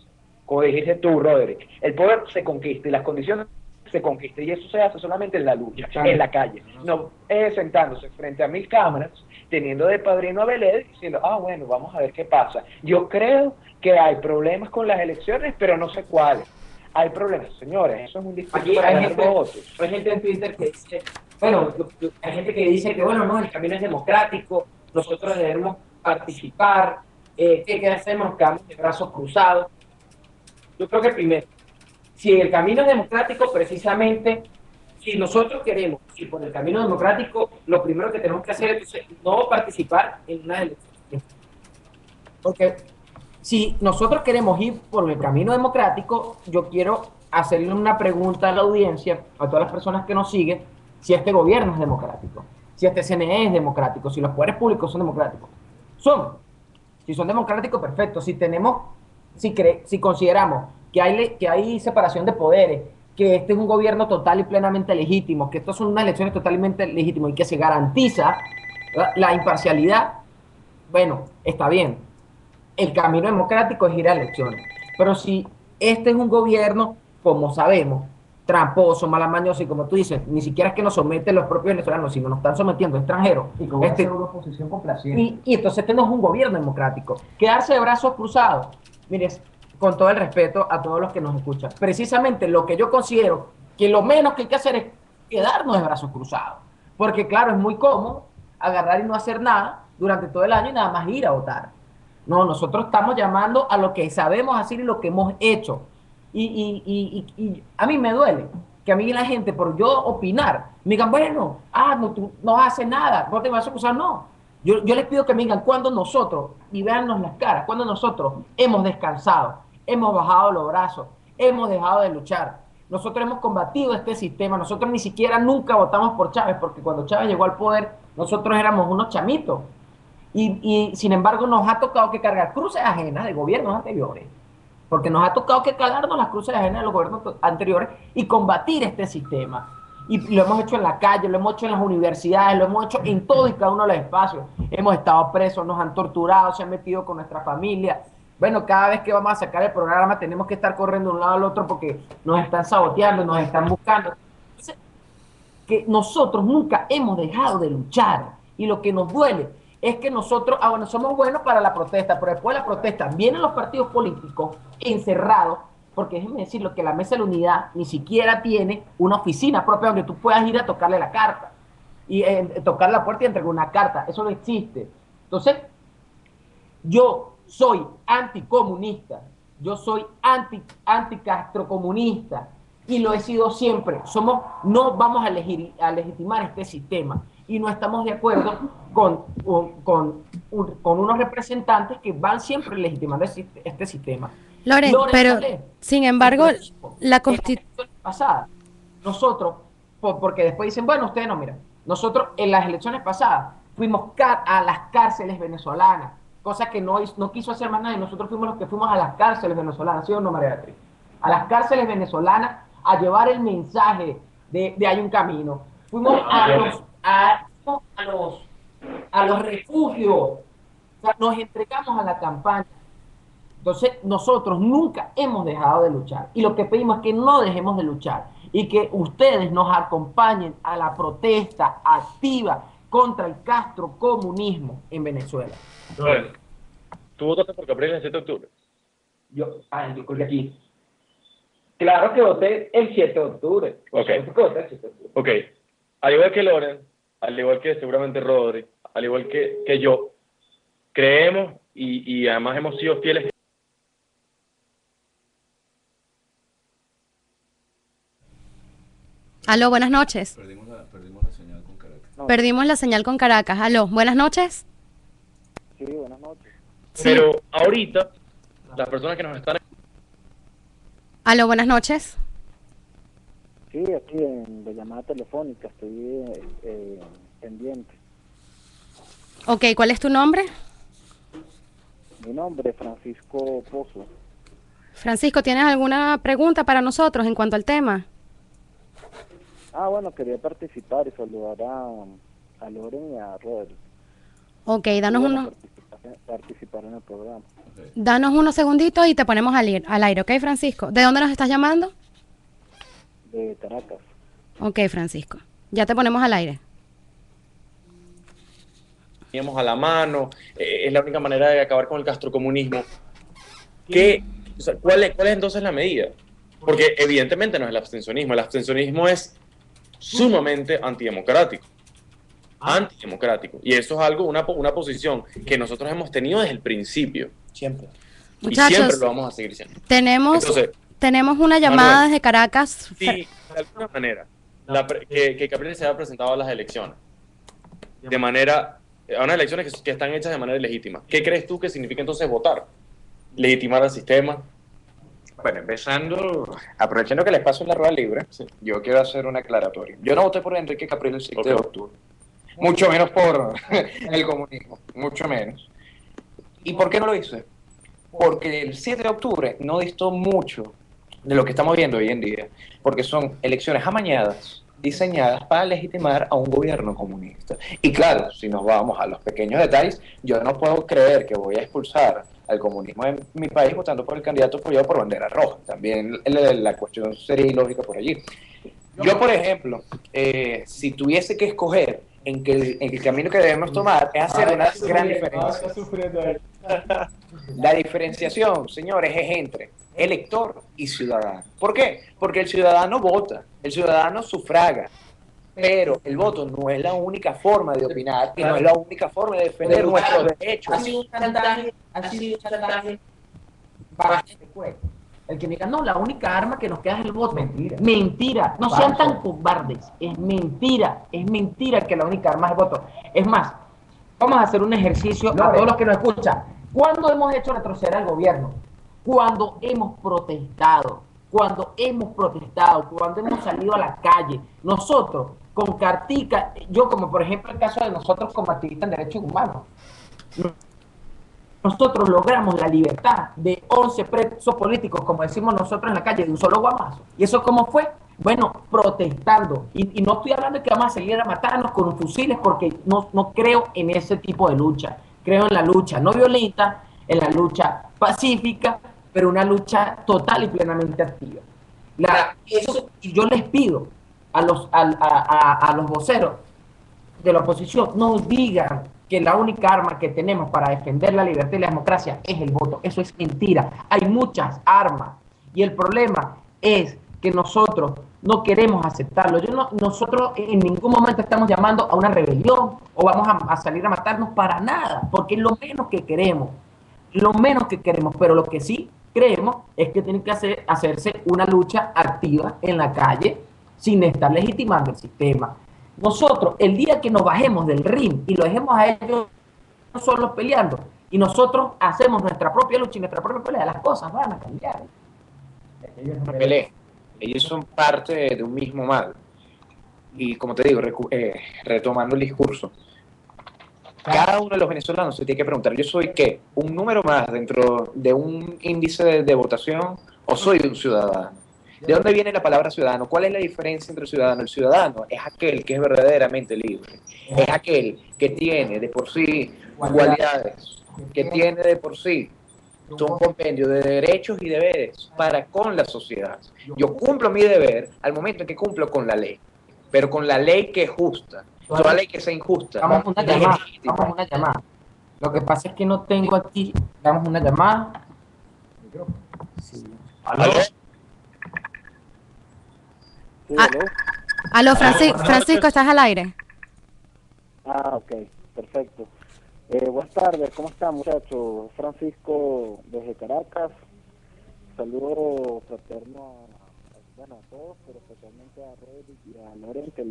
Como dijiste tú, Roderick, el poder se conquista y las condiciones se conquistan, y eso se hace solamente en la lucha, en la calle, no sentándose frente a 1000 cámaras, teniendo de padrino a Belén, diciendo, bueno, vamos a ver qué pasa. Yo creo que hay problemas con las elecciones, pero no sé cuáles. Hay problemas, señores, eso es un discurso para ganar votos. Hay gente en Twitter que dice, bueno, hay gente que dice que, bueno, no, el camino es democrático, nosotros debemos participar, ¿qué hacemos? Nos quedamos de brazos cruzados. Yo creo que primero, si el camino es democrático, precisamente, si nosotros queremos ir por el camino democrático, lo primero que tenemos que hacer es no participar en una elección. Porque si nosotros queremos ir por el camino democrático, yo quiero hacerle una pregunta a la audiencia, a todas las personas que nos siguen, si este gobierno es democrático, si este CNE es democrático, si los poderes públicos son democráticos. Si son democráticos, perfecto. Si consideramos que hay separación de poderes, que este es un gobierno total y plenamente legítimo, que estas son unas elecciones totalmente legítimas y que se garantiza la imparcialidad, bueno, está bien. El camino democrático es ir a elecciones. Pero si este es un gobierno, como sabemos, tramposo, malamañoso, y como tú dices, ni siquiera es que nos someten los propios venezolanos, sino nos están sometiendo extranjeros. Y como una oposición complaciente. Y entonces este no es un gobierno democrático. Quedarse de brazos cruzados. Mire, con todo el respeto a todos los que nos escuchan, precisamente lo que yo considero que lo menos que hay que hacer es quedarnos de brazos cruzados. Porque claro, es muy cómodo agarrar y no hacer nada durante todo el año y nada más ir a votar. No, nosotros estamos llamando a lo que sabemos hacer y lo que hemos hecho. Y a mí me duele que a mí la gente, por yo opinar, me digan, bueno, no, tú no haces nada, no te vas a acusar, no. Yo les pido que me digan cuándo nosotros, y véannos las caras, cuando nosotros hemos descansado, hemos bajado los brazos, hemos dejado de luchar. Nosotros hemos combatido este sistema, nosotros ni siquiera nunca votamos por Chávez, porque cuando Chávez llegó al poder, nosotros éramos unos chamitos. Y sin embargo nos ha tocado que cargar cruces ajenas de gobiernos anteriores, porque nos ha tocado que cargarnos las cruces ajenas de los gobiernos anteriores y combatir este sistema. Y lo hemos hecho en la calle, lo hemos hecho en las universidades, lo hemos hecho en todo y cada uno de los espacios. Hemos estado presos, nos han torturado, se han metido con nuestra familia. Bueno, cada vez que vamos a sacar el programa tenemos que estar corriendo de un lado al otro porque nos están saboteando, nos están buscando. Entonces, que nosotros nunca hemos dejado de luchar. Y lo que nos duele es que nosotros, bueno, somos buenos para la protesta, pero después de la protesta vienen los partidos políticos encerrados, porque déjenme decirlo, que la Mesa de la Unidad ni siquiera tiene una oficina propia donde tú puedas ir a tocarle la carta, y tocar la puerta y entregar una carta. Eso no existe. Entonces, yo soy anticomunista, yo soy anticastrocomunista, y lo he sido siempre. No vamos a legitimar este sistema, y no estamos de acuerdo con unos representantes que van siempre legitimando este sistema. Loren, pero sin embargo, la Constitución pasada, nosotros, porque después dicen, bueno, ustedes no, miran, nosotros en las elecciones pasadas fuimos a las cárceles venezolanas, cosa que no quiso hacer más nadie. Nosotros fuimos los que fuimos a las cárceles venezolanas, ¿sí o no, María Beatriz? A las cárceles venezolanas a llevar el mensaje de hay un camino. Fuimos a los refugios, o sea, nos entregamos a la campaña. Entonces, nosotros nunca hemos dejado de luchar. Y lo que pedimos es que no dejemos de luchar y que ustedes nos acompañen a la protesta activa contra el castrocomunismo en Venezuela. Bueno, ¿tú votaste por Capriles el 7 de octubre? Yo creo que aquí. Claro que voté el 7 de octubre. Ok. Al igual que Loren, al igual que seguramente Rodri, al igual que yo, creemos y además hemos sido fieles. Aló, buenas noches. Perdimos la señal con Caracas. Perdimos la señal con Caracas. Aló, buenas noches. Sí, buenas noches. Pero ahorita, las personas que nos están... Aló, buenas noches. Sí, aquí de llamada telefónica, estoy pendiente. Ok, ¿cuál es tu nombre? Mi nombre es Francisco Pozo. Francisco, ¿tienes alguna pregunta para nosotros en cuanto al tema? Bueno, quería participar y saludar a Loren y a Robert. Ok, Participar en el programa. Danos unos segunditos y te ponemos al aire, ¿ok, Francisco? ¿De dónde nos estás llamando? De Caracas. Ok, Francisco, ya te ponemos al aire. Teníamos a la mano, es la única manera de acabar con el castrocomunismo. ¿Cuál es entonces la medida? Porque evidentemente no es el abstencionismo es sumamente antidemocrático, y eso es algo, una posición que nosotros hemos tenido desde el principio, siempre, Muchachos, y siempre lo vamos a seguir siendo. Tenemos una llamada desde Caracas. Sí, de alguna manera, que Capriles se haya presentado a las elecciones, a unas elecciones que están hechas de manera legítima. ¿Qué crees tú que significa entonces votar? ¿Legitimar al sistema? Bueno, empezando, aprovechando que el espacio es la rueda libre, yo quiero hacer una aclaratoria. Yo no voté por Enrique Capriles el 7 de octubre, mucho menos por el comunismo, mucho menos. ¿Y por qué no lo hice? Porque el 7 de octubre no distó mucho de lo que estamos viendo hoy en día, porque son elecciones amañadas, diseñadas para legitimar a un gobierno comunista. Y claro, si nos vamos a los pequeños detalles, yo no puedo creer que voy a expulsar al comunismo en mi país votando por el candidato apoyado por bandera roja. También la cuestión sería ilógica por allí. Yo, por ejemplo, si tuviese que escoger en que el camino que debemos tomar es hacer una gran diferencia. La diferenciación, señores, es entre elector y ciudadano. ¿Por qué? Porque el ciudadano vota, el ciudadano sufraga, pero el voto no es la única forma de opinar y no es la única forma de defender nuestros derechos. Ha sido un chantaje bastante fuerte. El que me diga, no, la única arma que nos queda es el voto. Mentira. No sean tan cobardes. Es mentira que la única arma es el voto. Es más, vamos a hacer un ejercicio a todos los que nos escuchan. ¿Cuándo hemos hecho retroceder al gobierno? Cuando hemos protestado, cuando hemos salido a la calle. Nosotros, con cartica, yo como por ejemplo el caso de nosotros como activistas en derechos humanos, nosotros logramos la libertad de 11 presos políticos, como decimos nosotros en la calle, de un solo guamazo. ¿Y eso cómo fue? Bueno, protestando. Y no estoy hablando de que vamos a salir a matarnos con fusiles, porque no creo en ese tipo de lucha. Creo en la lucha no violenta, en la lucha pacífica, pero una lucha total y plenamente activa. Yo les pido a los voceros de la oposición, no digan que la única arma que tenemos para defender la libertad y la democracia es el voto. Eso es mentira. Hay muchas armas. Y el problema es que nosotros no queremos aceptarlo. Nosotros en ningún momento estamos llamando a una rebelión o vamos a salir a matarnos para nada, porque es lo menos que queremos. Pero lo que sí creemos es que tiene que hacerse una lucha activa en la calle sin estar legitimando el sistema. Nosotros, el día que nos bajemos del ring y lo dejemos a ellos solos peleando, y nosotros hacemos nuestra propia lucha y nuestra propia pelea, las cosas van a cambiar. Ellos son parte de un mismo mal. Y como te digo, retomando el discurso, cada uno de los venezolanos se tiene que preguntar, ¿yo soy qué? ¿Un número más dentro de un índice de votación o soy un ciudadano? ¿De dónde viene la palabra ciudadano? ¿Cuál es la diferencia entre el ciudadano? El ciudadano es aquel que es verdaderamente libre, es aquel que tiene de por sí cualidades, que tiene de por sí un compendio de derechos y deberes para con la sociedad. Yo cumplo mi deber al momento en que cumplo con la ley, pero con la ley que es justa. Toda ley que sea injusta. Vamos a una llamada. Lo que pasa es que no tengo aquí. Damos una llamada. Sí. ¿Aló? Sí, ¿aló? Aló, Francisco, ¿estás al aire? Ok, perfecto. Buenas tardes, ¿cómo están, muchachos? Francisco desde Caracas. Saludo fraterno a todos, pero especialmente a Rodri y a Loren, que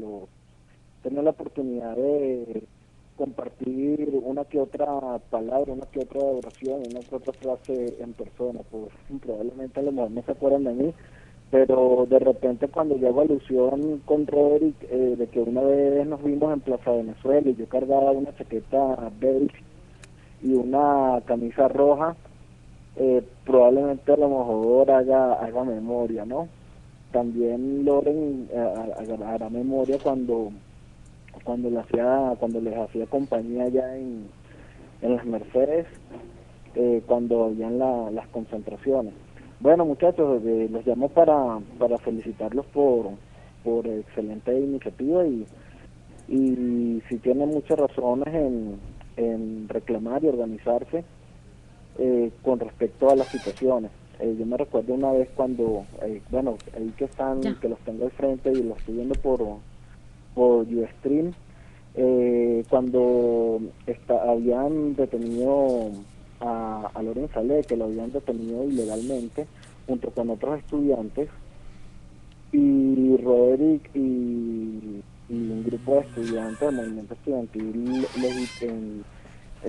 tengo la oportunidad de compartir una que otra palabra, una que otra oración, una que otra frase en persona. Pues probablemente a lo mejor no se acuerdan de mí, pero de repente cuando yo hago alusión con Roderick, de que una vez nos vimos en Plaza Venezuela y yo cargaba una chaqueta beige y una camisa roja, probablemente a lo mejor haga memoria, ¿no? También Loren hará memoria cuando les hacía compañía allá en las Mercedes, cuando habían las concentraciones. Bueno, muchachos, los llamo para felicitarlos por excelente iniciativa y si tienen muchas razones en reclamar y organizarse con respecto a las situaciones. Yo me recuerdo una vez cuando, bueno, ahí que los tengo al frente y los estoy viendo por Ustream, cuando habían detenido a Loren Saleh, que lo habían detenido ilegalmente junto con otros estudiantes, y Roderick y un grupo de estudiantes del movimiento estudiantil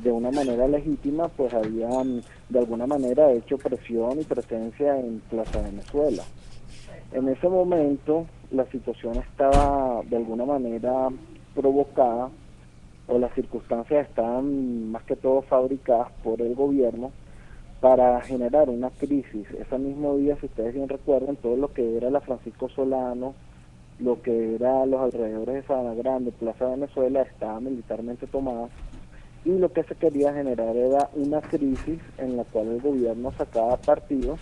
de una manera legítima, pues habían de alguna manera hecho presión y presencia en Plaza Venezuela. En ese momento la situación estaba de alguna manera provocada, o las circunstancias estaban más que todo fabricadas por el gobierno para generar una crisis. Ese mismo día, si ustedes bien recuerdan, todo lo que era la Francisco Solano, lo que era los alrededores de Sabana Grande, Plaza Venezuela, estaba militarmente tomada, y lo que se quería generar era una crisis en la cual el gobierno sacaba partido,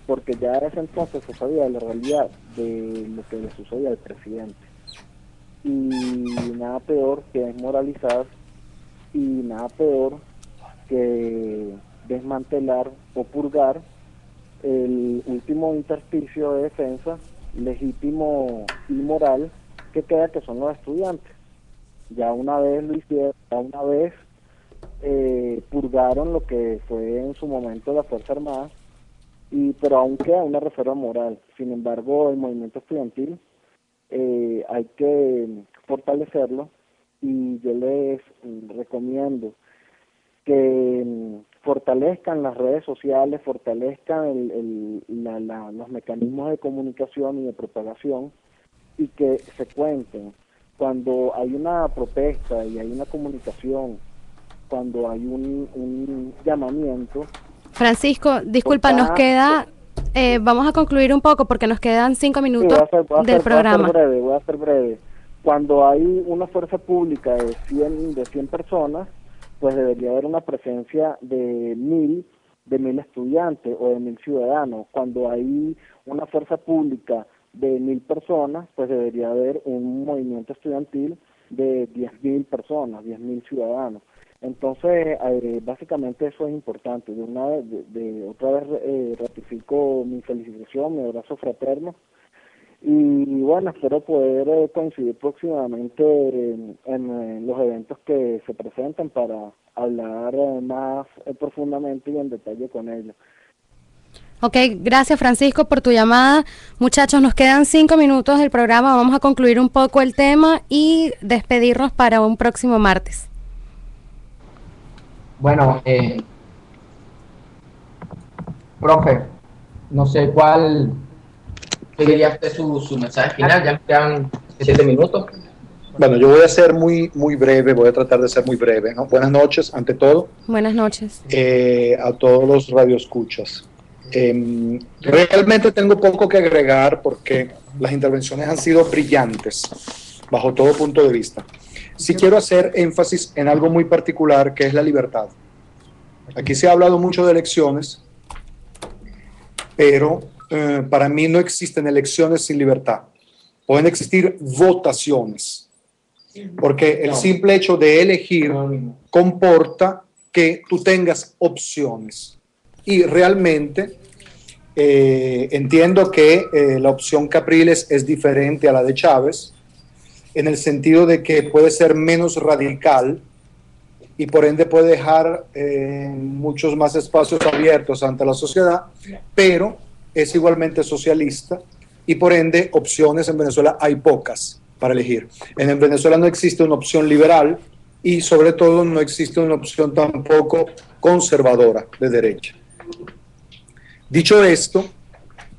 porque ya a ese entonces se sabía la realidad de lo que le sucedía al presidente. Y nada peor que desmoralizar, y nada peor que desmantelar o purgar el último intersticio de defensa legítimo y moral que queda, que son los estudiantes. Ya una vez lo hicieron, ya una vez purgaron lo que fue en su momento la Fuerza Armada, pero aún queda una reserva moral. Sin embargo, el movimiento estudiantil hay que fortalecerlo, y yo les recomiendo que fortalezcan las redes sociales, fortalezcan los mecanismos de comunicación y de propagación, y que se cuenten cuando hay una protesta y hay una comunicación, cuando hay un llamamiento. Francisco, disculpa, nos queda, vamos a concluir un poco porque nos quedan 5 minutos del programa. Voy a ser breve. Cuando hay una fuerza pública de 100 personas, pues debería haber una presencia de 1000 estudiantes o de 1000 ciudadanos. Cuando hay una fuerza pública de 1000 personas, pues debería haber un movimiento estudiantil de 10.000 personas, 10.000 ciudadanos. Entonces, básicamente eso es importante. Otra vez ratifico mi felicitación, mi abrazo fraterno, y bueno, espero poder coincidir próximamente en los eventos que se presenten para hablar más profundamente y en detalle con ellos. Ok, gracias Francisco por tu llamada. Muchachos, nos quedan 5 minutos del programa, vamos a concluir un poco el tema y despedirnos para un próximo martes. Bueno, profe, no sé cuál sería su mensaje final. Ya me quedan 7 minutos. Bueno, yo voy a ser muy breve, voy a tratar de ser muy breve, ¿no? Buenas noches, ante todo. Buenas noches. A todos los radioescuchas. Realmente tengo poco que agregar porque las intervenciones han sido brillantes, bajo todo punto de vista. Sí quiero hacer énfasis en algo muy particular, que es la libertad. Aquí se ha hablado mucho de elecciones, pero para mí no existen elecciones sin libertad. Pueden existir votaciones, porque el simple hecho de elegir comporta que tú tengas opciones. Y realmente entiendo que la opción Capriles es diferente a la de Chávez, en el sentido de que puede ser menos radical y por ende puede dejar muchos más espacios abiertos ante la sociedad, pero es igualmente socialista y por ende opciones en Venezuela hay pocas para elegir. En Venezuela no existe una opción liberal, y sobre todo no existe una opción tampoco conservadora de derecha. Dicho esto,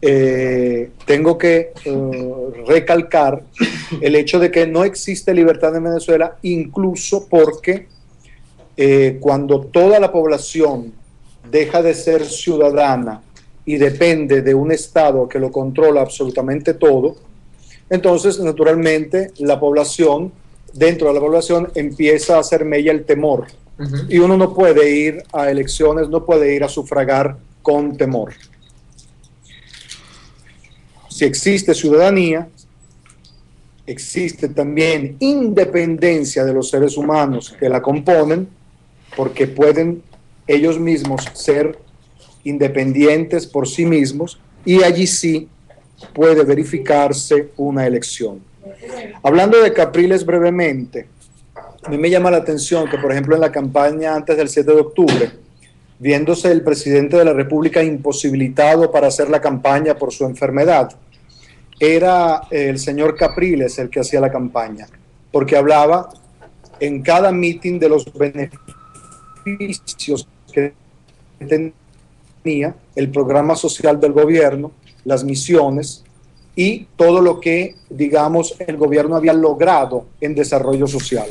tengo que recalcar el hecho de que no existe libertad en Venezuela, incluso porque cuando toda la población deja de ser ciudadana y depende de un Estado que lo controla absolutamente todo, entonces naturalmente la población, dentro de la población, empieza a hacer mella el temor. Y uno no puede ir a elecciones, no puede ir a sufragar con temor. Si existe ciudadanía, existe también independencia de los seres humanos que la componen, porque pueden ellos mismos ser independientes por sí mismos, y allí sí puede verificarse una elección. Hablando de Capriles brevemente, a mí me llama la atención que, por ejemplo, en la campaña antes del 7 de octubre, viéndose el presidente de la República imposibilitado para hacer la campaña por su enfermedad, era el señor Capriles el que hacía la campaña, porque hablaba en cada mitin de los beneficios que tenía el programa social del gobierno, las misiones y todo lo que, digamos, el gobierno había logrado en desarrollo social.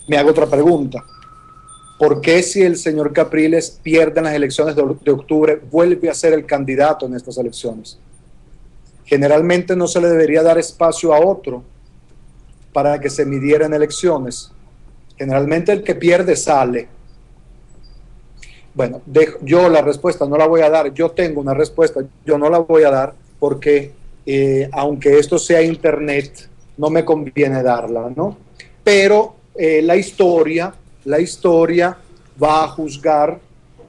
Me hago otra pregunta. ¿Por qué si el señor Capriles pierde en las elecciones de octubre, vuelve a ser el candidato en estas elecciones? Generalmente no se le debería dar espacio a otro para que se midiera en elecciones. Generalmente el que pierde sale. Bueno, yo la respuesta no la voy a dar. Yo tengo una respuesta, yo no la voy a dar porque aunque esto sea internet, no me conviene darla, ¿no? Pero la historia va a juzgar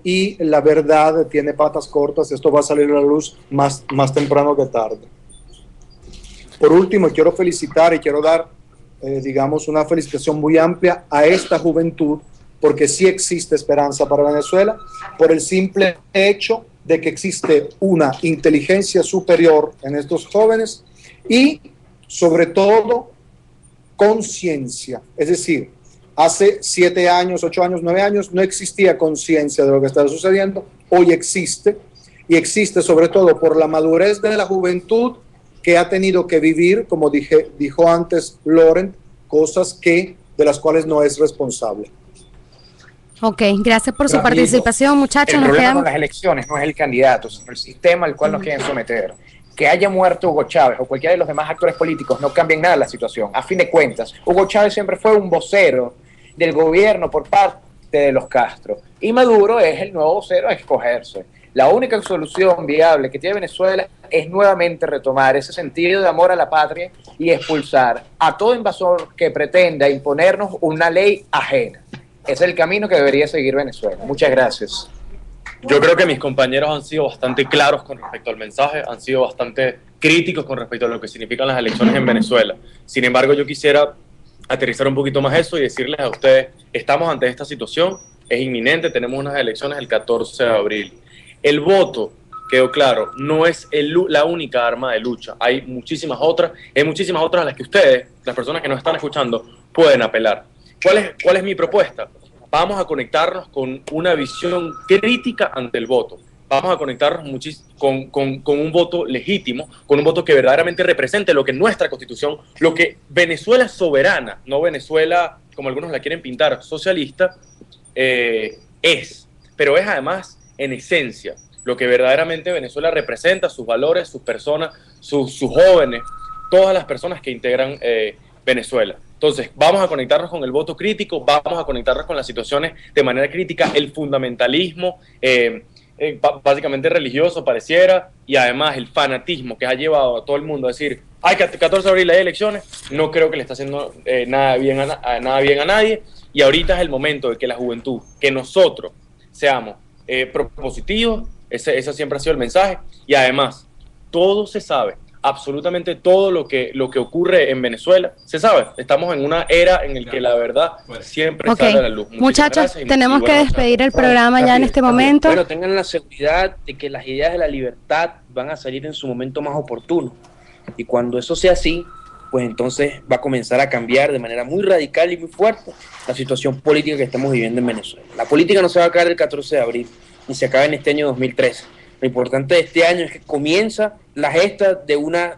y la verdad tiene patas cortas. Esto va a salir a la luz más temprano que tarde. Por último, quiero felicitar y quiero dar, digamos, una felicitación muy amplia a esta juventud, porque sí existe esperanza para Venezuela, por el simple hecho de que existe una inteligencia superior en estos jóvenes y, sobre todo, conciencia. Es decir, hace 7 años, 8 años, 9 años no existía conciencia de lo que estaba sucediendo. Hoy existe, y existe sobre todo por la madurez de la juventud que ha tenido que vivir, como dijo antes Loren, cosas de las cuales no es responsable. Ok, gracias por su participación, muchachos. El problema con las elecciones no es el candidato, sino el sistema al cual nos quieren someter. Que haya muerto Hugo Chávez o cualquiera de los demás actores políticos no cambia en nada la situación. A fin de cuentas, Hugo Chávez siempre fue un vocero del gobierno por parte de los Castro. Y Maduro es el nuevo vocero a escogerse. La única solución viable que tiene Venezuela es nuevamente retomar ese sentido de amor a la patria y expulsar a todo invasor que pretenda imponernos una ley ajena. Es el camino que debería seguir Venezuela. Muchas gracias. Yo creo que mis compañeros han sido bastante claros con respecto al mensaje, han sido bastante críticos con respecto a lo que significan las elecciones en Venezuela. Sin embargo, yo quisiera aterrizar un poquito más eso y decirles a ustedes, estamos ante esta situación, es inminente, tenemos unas elecciones el 14 de abril. El voto, quedó claro, no es la única arma de lucha, hay muchísimas otras a las que ustedes, las personas que nos están escuchando, pueden apelar. ¿Cuál es mi propuesta? Vamos a conectarnos con una visión crítica ante el voto. Vamos a conectarnos con un voto legítimo, con un voto que verdaderamente represente lo que nuestra Constitución, lo que Venezuela soberana, no Venezuela, como algunos la quieren pintar, socialista, es. Pero es además, en esencia, lo que verdaderamente Venezuela representa, sus valores, sus personas, sus jóvenes, todas las personas que integran Venezuela. Entonces, vamos a conectarnos con el voto crítico, vamos a conectarnos con las situaciones de manera crítica, el fundamentalismo, básicamente religioso pareciera, y además el fanatismo que ha llevado a todo el mundo a decir, ay, 14 de abril hay elecciones, no creo que le está haciendo nada bien a nadie, y ahorita es el momento de que la juventud, que nosotros seamos propositivos, ese siempre ha sido el mensaje, y además, todo se sabe, absolutamente todo lo que ocurre en Venezuela se sabe. Estamos en una era en la que la verdad siempre sale a la luz. Muchachos, tenemos que despedir el programa ya en este momento. Bueno, tengan la seguridad de que las ideas de la libertad van a salir en su momento más oportuno. Y cuando eso sea así, pues entonces va a comenzar a cambiar de manera muy radical y muy fuerte la situación política que estamos viviendo en Venezuela. La política no se va a acabar el 14 de abril, ni se acaba en este año 2013. Lo importante de este año es que comienza la gesta de una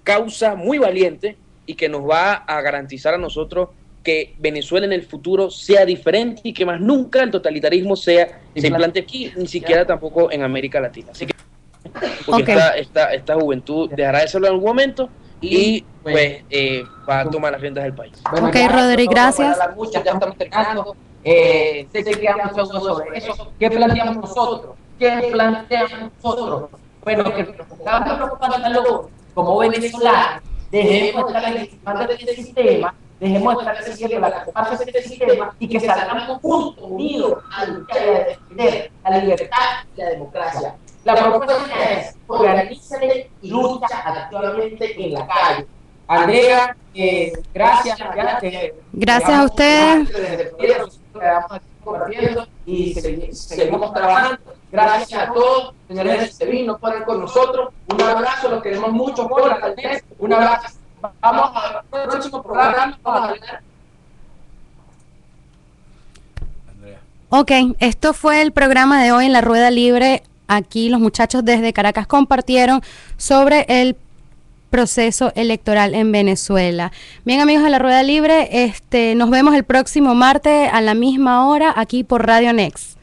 causa muy valiente y que nos va a garantizar a nosotros que Venezuela en el futuro sea diferente y que más nunca el totalitarismo se implante aquí, ni siquiera tampoco en América Latina. Así que porque esta juventud dejará de serlo en algún momento y pues va a tomar las riendas del país. Bueno, Roderick, gracias. Ya estamos terminando. Sé que queda mucho sobre eso. ¿Qué planteamos nosotros? Bueno, que nos estamos preocupando como venezolanos, dejemos de estar legitimando este sistema, dejemos de estar exigiendo la comparsa de este sistema y que salgamos juntos, unidos, a luchar y a defender la libertad y la democracia. La propuesta es organízate y lucha activamente en la calle. Andrea, gracias. Gracias a ustedes. Y seguimos trabajando. Gracias a todos, señores de SEBIN, no pueden con nosotros. Un abrazo, los queremos mucho. Un abrazo. Vamos al próximo programa. Vamos a hablar. Ok, esto fue el programa de hoy en La Rueda Libre. Aquí los muchachos desde Caracas compartieron sobre el proceso electoral en Venezuela. Bien, amigos de La Rueda Libre, nos vemos el próximo martes a la misma hora aquí por Radio Next.